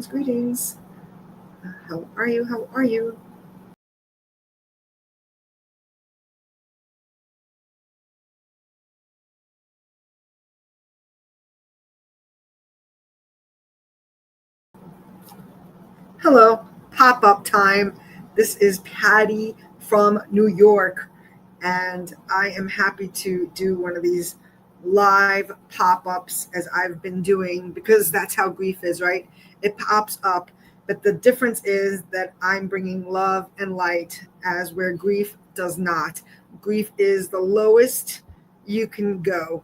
Greetings. How are you? How are you? Hello, pop-up time. This is Patty from New York, and I am happy to do one of these live pop-ups as I've been doing because that's how grief is, right? It pops up, but the difference is that I'm bringing love and light as where grief does not. Grief is the lowest you can go.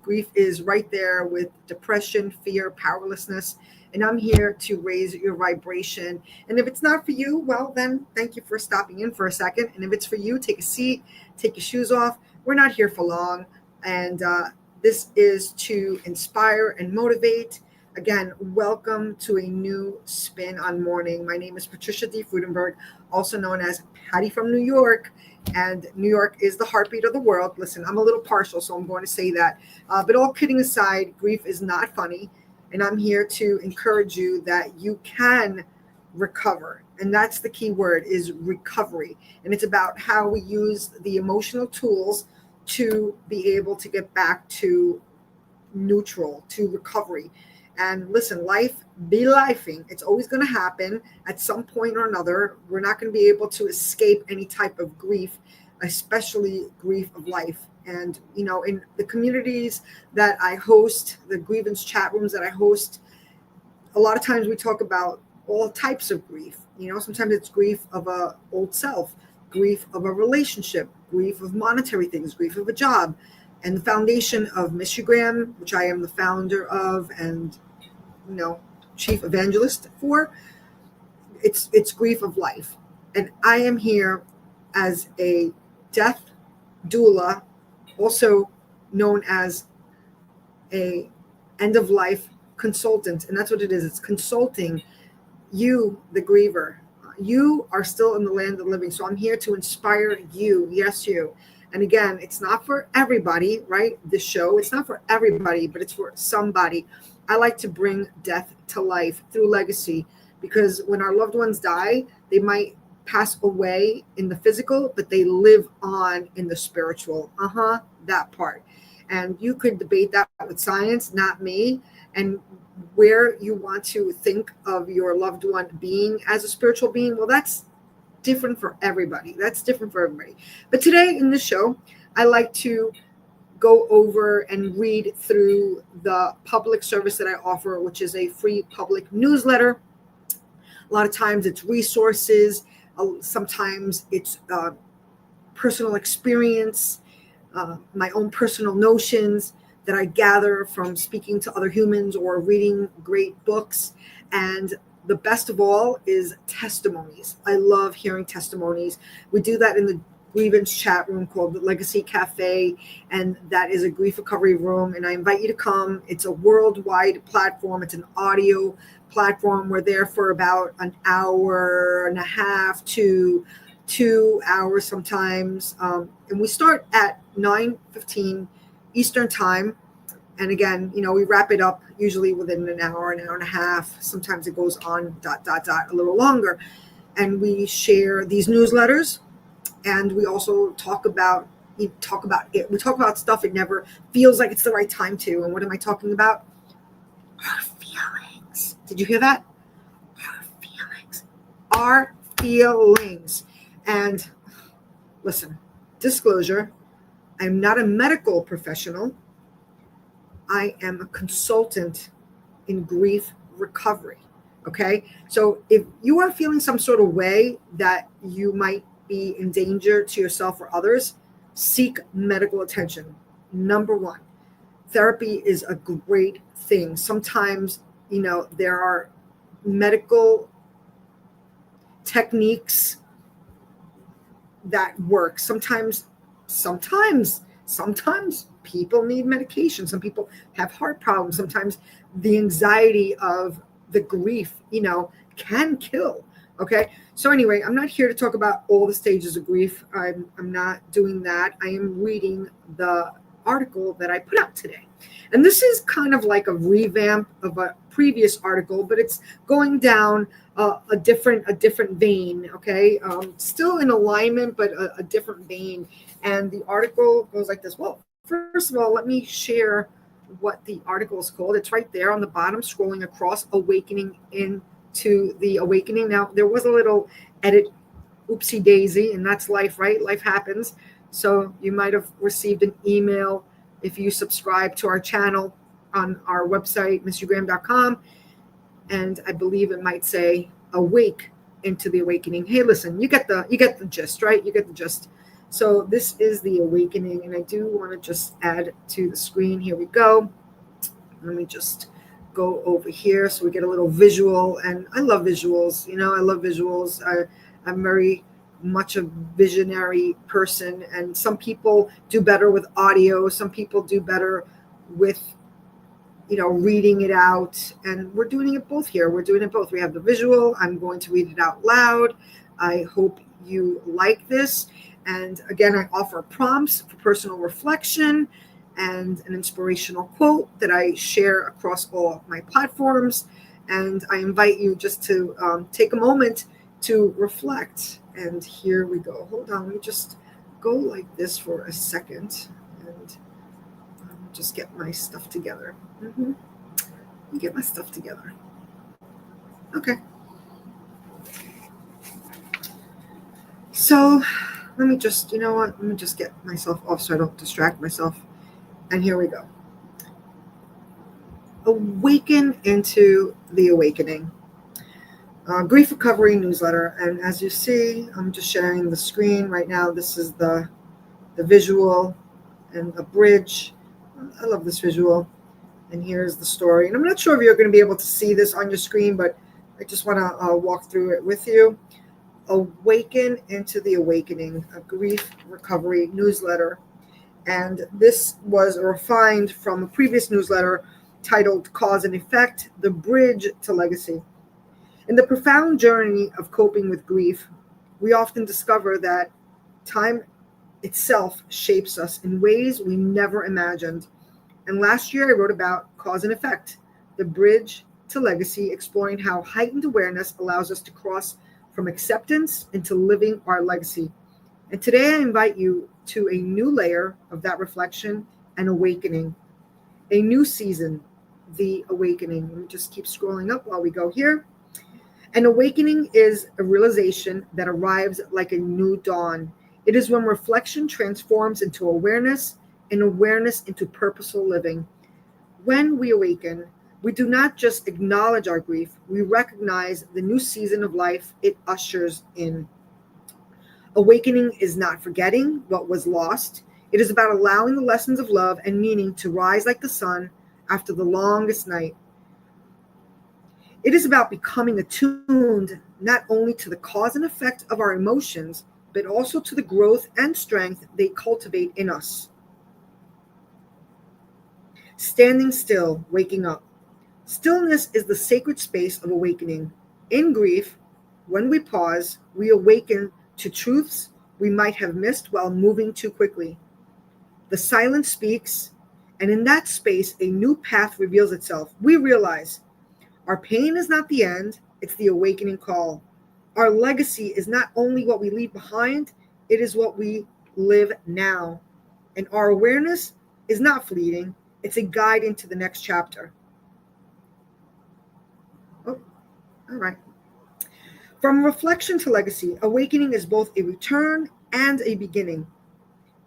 Grief is right there with depression, fear, powerlessness, and I'm here to raise your vibration. And if it's not for you, well, then thank you for stopping in for a second. And if it's for you, take a seat, take your shoes off. We're not here for long. And this is to inspire and motivate. Again, welcome to a new spin on Mourning. My name is Patricia D. Freudenberg, also known as Patty from New York. And New York is the heartbeat of the world. Listen, I'm a little partial, so I'm going to say that. But all kidding aside, grief is not funny. And I'm here to encourage you that you can recover. And that's the key word, is recovery. And it's about how we use the emotional tools to be able to get back to neutral, to recovery. And listen, life be lifing. It's always going to happen at some point or another. We're not going to be able to escape any type of grief, especially grief of life. And, you know, in the communities that I host, the grievance chat rooms that I host, a lot of times we talk about all types of grief. You know, sometimes it's grief of a old self, grief of a relationship, grief of monetary things, grief of a job. And the foundation of Michigram, which I am the founder of and, you know, chief evangelist for, it's grief of life. And I am here as a death doula, also known as a end of life consultant. And that's what it is. It's consulting you, the griever. You are still in the land of the living. So I'm here to inspire you. Yes, you. And again, it's not for everybody, right? This show, it's not for everybody, but it's for somebody. I like to bring death to life through legacy, because when our loved ones die, they might pass away in the physical, but they live on in the spiritual. That part. And you could debate that with science, not me. And where you want to think of your loved one being as a spiritual being, well, that's different for everybody. But today in this show, I like to go over and read through the public service that I offer, which is a free public newsletter. A lot of times it's resources. Sometimes it's personal experience, my own personal notions that I gather from speaking to other humans or reading great books. And the best of all is testimonies. I love hearing testimonies. We do that in the grievance chat room called the Legacy Café, and that is a grief recovery room. And I invite you to come. It's a worldwide platform. It's an audio platform. We're there for about an hour and a half to 2 hours sometimes. And we start at 9:15 Eastern time. And again, you know, we wrap it up usually within an hour and a half. Sometimes it goes on ... a little longer. And we share these newsletters, and we also talk about it. We talk about stuff it never feels like it's the right time to. And what am I talking about? Our feelings. Did you hear that? Our feelings. Our feelings. And listen, disclosure, I'm not a medical professional. I am a consultant in grief recovery. Okay. So if you are feeling some sort of way that you might be in danger to yourself or others, seek medical attention. Number one, therapy is a great thing. Sometimes, you know, there are medical techniques that work. Sometimes people need medication. Some people have heart problems. Sometimes the anxiety of the grief, you know, can kill. Okay. So anyway, I'm not here to talk about all the stages of grief. I'm not doing that. I am reading the article that I put out today. And this is kind of like a revamp of a previous article, but it's going down a different vein. Okay, still in alignment, but a different vein. And the article goes like this. Well, first of all, let me share what the article is called. It's right there on the bottom, scrolling across, Awakening into the Awakening. Now, there was a little edit, oopsie daisy, and that's life, right? Life happens. So you might have received an email if you subscribe to our channel on our website, MrGraham.com, and I believe it might say Awake into the Awakening. Hey, listen, you get the gist, right? You get the gist. So this is the Awakening, and I do want to just add to the screen. Here we go. Let me just go over here so we get a little visual. And I love visuals. I love visuals. I'm very much a visionary person, and some people do better with audio. Some people do better with reading it out, and we're doing it both here. We're doing it both. We have the visual. I'm going to read it out loud. I hope you like this. And again, I offer prompts for personal reflection and an inspirational quote that I share across all my platforms. And I invite you just to take a moment to reflect. And here we go. Hold on. Let me just go like this for a second and just get my stuff together. Let me get my stuff together. Okay. So let me just, let me just get myself off so I don't distract myself. And here we go. Awaken into the Awakening. Grief Recovery Newsletter. And as you see, I'm just sharing the screen right now. This is the visual and the bridge. I love this visual. And here's the story. And I'm not sure if you're going to be able to see this on your screen, but I just want to walk through it with you. Awaken into the Awakening, a grief recovery newsletter. And this was refined from a previous newsletter titled Cause and Effect, The Bridge to Legacy. In the profound journey of coping with grief, we often discover that time itself shapes us in ways we never imagined. And last year I wrote about Cause and Effect, The Bridge to Legacy, exploring how heightened awareness allows us to cross from acceptance into living our legacy. And today I invite you to a new layer of that reflection and awakening, a new season, the Awakening. Let me just keep scrolling up while we go here. An awakening is a realization that arrives like a new dawn. It is when reflection transforms into awareness and awareness into purposeful living. When we awaken, we do not just acknowledge our grief, we recognize the new season of life it ushers in. Awakening is not forgetting what was lost. It is about allowing the lessons of love and meaning to rise like the sun after the longest night. It is about becoming attuned not only to the cause and effect of our emotions, but also to the growth and strength they cultivate in us. Standing still, waking up. Stillness is the sacred space of awakening. In grief, when we pause, we awaken to truths we might have missed while moving too quickly. The silence speaks, and in that space, a new path reveals itself. We realize our pain is not the end, it's the awakening call. Our legacy is not only what we leave behind, it is what we live now. And our awareness is not fleeting, it's a guide into the next chapter. Oh, all right. From reflection to legacy, awakening is both a return and a beginning.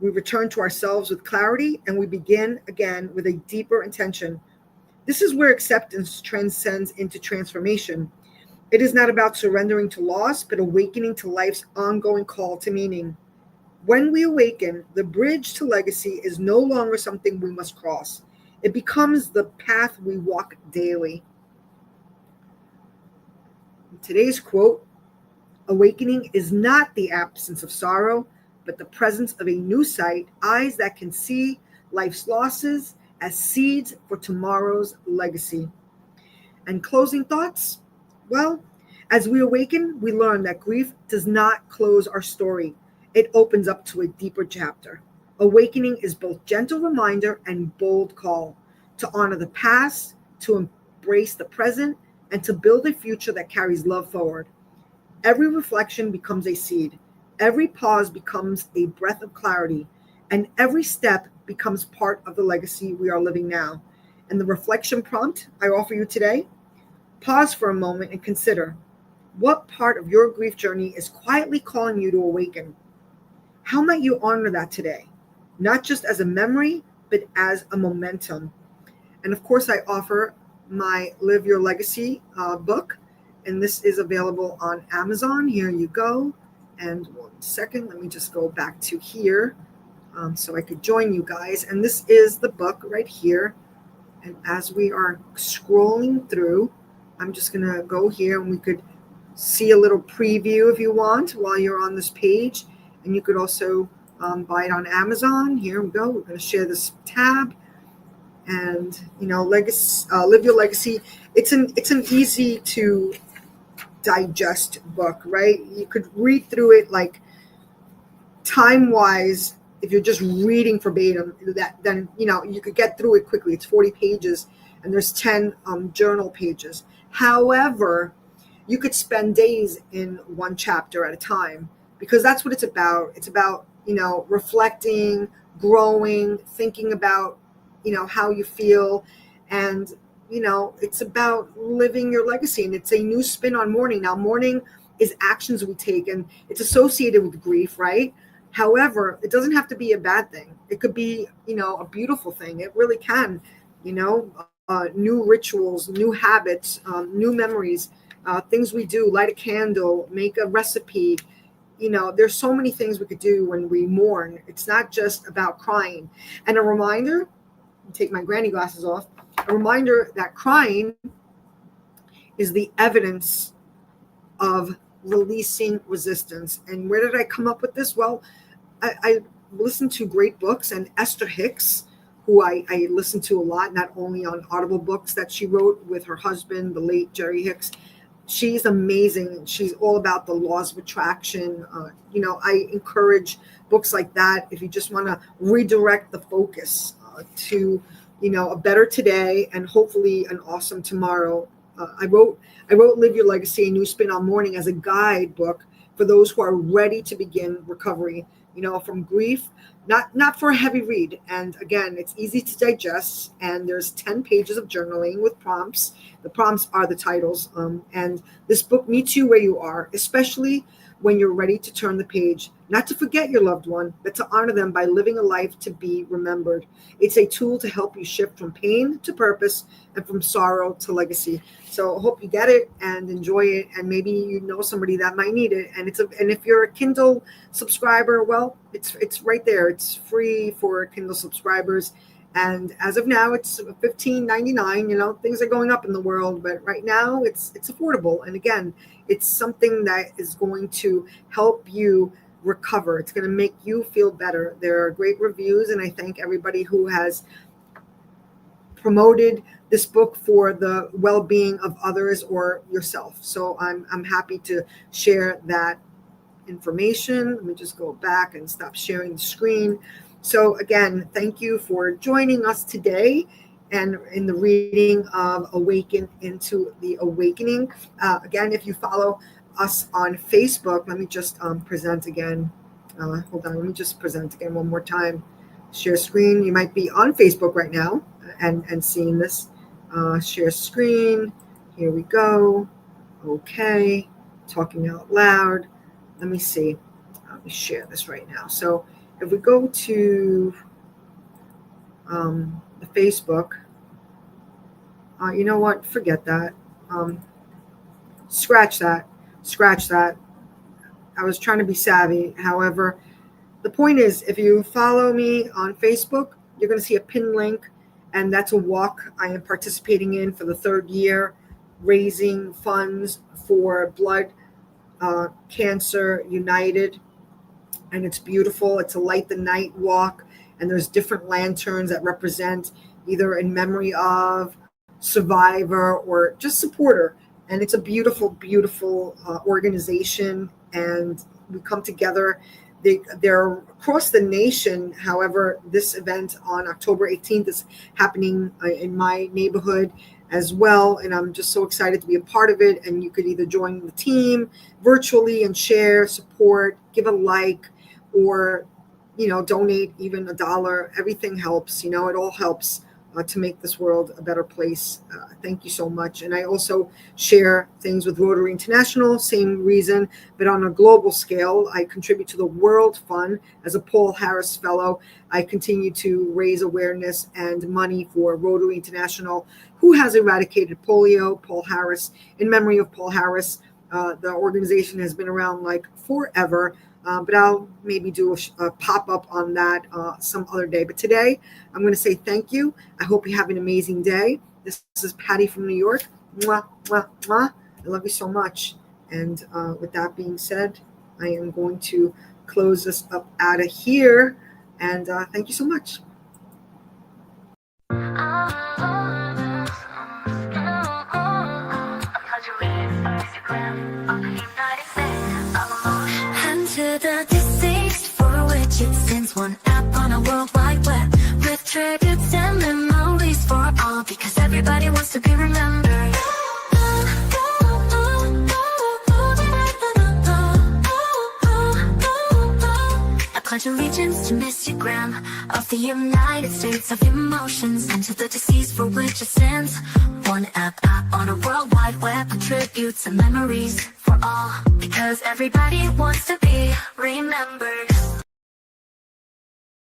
We return to ourselves with clarity, and we begin again with a deeper intention. This is where acceptance transcends into transformation. It is not about surrendering to loss, but awakening to life's ongoing call to meaning. When we awaken, the bridge to legacy is no longer something we must cross. It becomes the path we walk daily. Today's quote, awakening is not the absence of sorrow, but the presence of a new sight, eyes that can see life's losses as seeds for tomorrow's legacy. And closing thoughts? Well, as we awaken, we learn that grief does not close our story. It opens up to a deeper chapter. Awakening is both gentle reminder and bold call to honor the past, to embrace the present, and to build a future that carries love forward. Every reflection becomes a seed, every pause becomes a breath of clarity, and every step becomes part of the legacy we are living now. And the reflection prompt I offer you today: pause for a moment and consider, what part of your grief journey is quietly calling you to awaken? How might you honor that today? Not just as a memory, but as a momentum. And of course, I offer my Live Your Legacy book, and this is available on Amazon. Here you go. And 1 second, let me just go back to here so I could join you guys. And this is the book right here. And as we are scrolling through, I'm just going to go here, and we could see a little preview if you want while you're on this page. And you could also buy it on Amazon. Here we go. We're going to share this tab. And legacy, Live Your Legacy. It's an easy to digest book, right? You could read through it like time wise. If you're just reading verbatim, then you could get through it quickly. It's 40 pages, and there's 10 journal pages. However, you could spend days in one chapter at a time, because that's what it's about. It's about reflecting, growing, thinking about how you feel, and it's about living your legacy. And it's a new spin on mourning. Now, mourning is actions we take, and it's associated with grief, right? However, it doesn't have to be a bad thing. It could be a beautiful thing. It really can. New rituals, new habits, new memories, things we do: light a candle, make a recipe. There's so many things we could do when we mourn. It's not just about crying. And a reminder, take my granny glasses off, a reminder that crying is the evidence of releasing resistance. And where did I come up with this? Well, I listened to great books, and Esther Hicks, who I listened to a lot, not only on Audible books that she wrote with her husband, the late Jerry Hicks. She's amazing. She's all about the laws of attraction. I encourage books like that if you just want to redirect the focus to, a better today and hopefully an awesome tomorrow. I wrote Live Your Legacy, a new spin on mourning, as a guidebook for those who are ready to begin recovery, from grief, not for a heavy read. And again, it's easy to digest, and there's 10 pages of journaling with prompts. The prompts are the titles. And this book meets you where you are, especially when you're ready to turn the page, not to forget your loved one, but to honor them by living a life to be remembered. It's a tool to help you shift from pain to purpose and from sorrow to legacy. So I hope you get it and enjoy it, and maybe you know somebody that might need it. And if you're a Kindle subscriber, well, it's right there. It's free for Kindle subscribers. And as of now, it's $15.99. Things are going up in the world, but right now it's affordable. And again, it's something that is going to help you recover. It's going to make you feel better. There are great reviews, and I thank everybody who has promoted this book for the well-being of others or yourself. So I'm happy to share that information. Let me just go back and stop sharing the screen. So again, thank you for joining us today and in the reading of Awaken into the Awakening. Again, if you follow us on Facebook, let me just present again. Hold on, let me just present again one more time. Share screen. You might be on Facebook right now and seeing this. Share screen. Here we go. Okay. Talking out loud. Let me see. Let me share this right now. So if we go to the Facebook, you know what? Forget that. Scratch that. I was trying to be savvy. However, the point is, if you follow me on Facebook, you're going to see a pinned link, and that's a walk I am participating in for the 3rd year, raising funds for Blood Cancer United. And it's beautiful. It's a light the night walk, and there's different lanterns that represent either in memory of survivor or just supporter. And it's a beautiful, beautiful organization, and we come together They're across the nation. However, this event on October 18th is happening in my neighborhood as well, and I'm just so excited to be a part of it. And you could either join the team virtually and share, support, give a like, or donate even $1. Everything helps. It all helps to make this world a better place. Thank you so much. And I also share things with Rotary International, same reason, but on a global scale. I contribute to the World Fund as a Paul Harris Fellow. I continue to raise awareness and money for Rotary International, who has eradicated polio. Paul Harris, in memory of Paul Harris. The organization has been around like forever. But I'll maybe do a pop-up on that some other day. But today, I'm going to say thank you. I hope you have an amazing day. This is Patty from New York. Mwah, mwah, mwah. I love you so much. And with that being said, I am going to close this up out of here. And thank you so much. To the deceased for which it sends one app on a world wide web with tributes and memories for all, because everybody wants to be remembered. I pledge allegiance to Mr. Graham of the United States of Emotions, and to the deceased for which it sends one app on a world wide web with tributes and memories for all, because everybody wants to be remembered.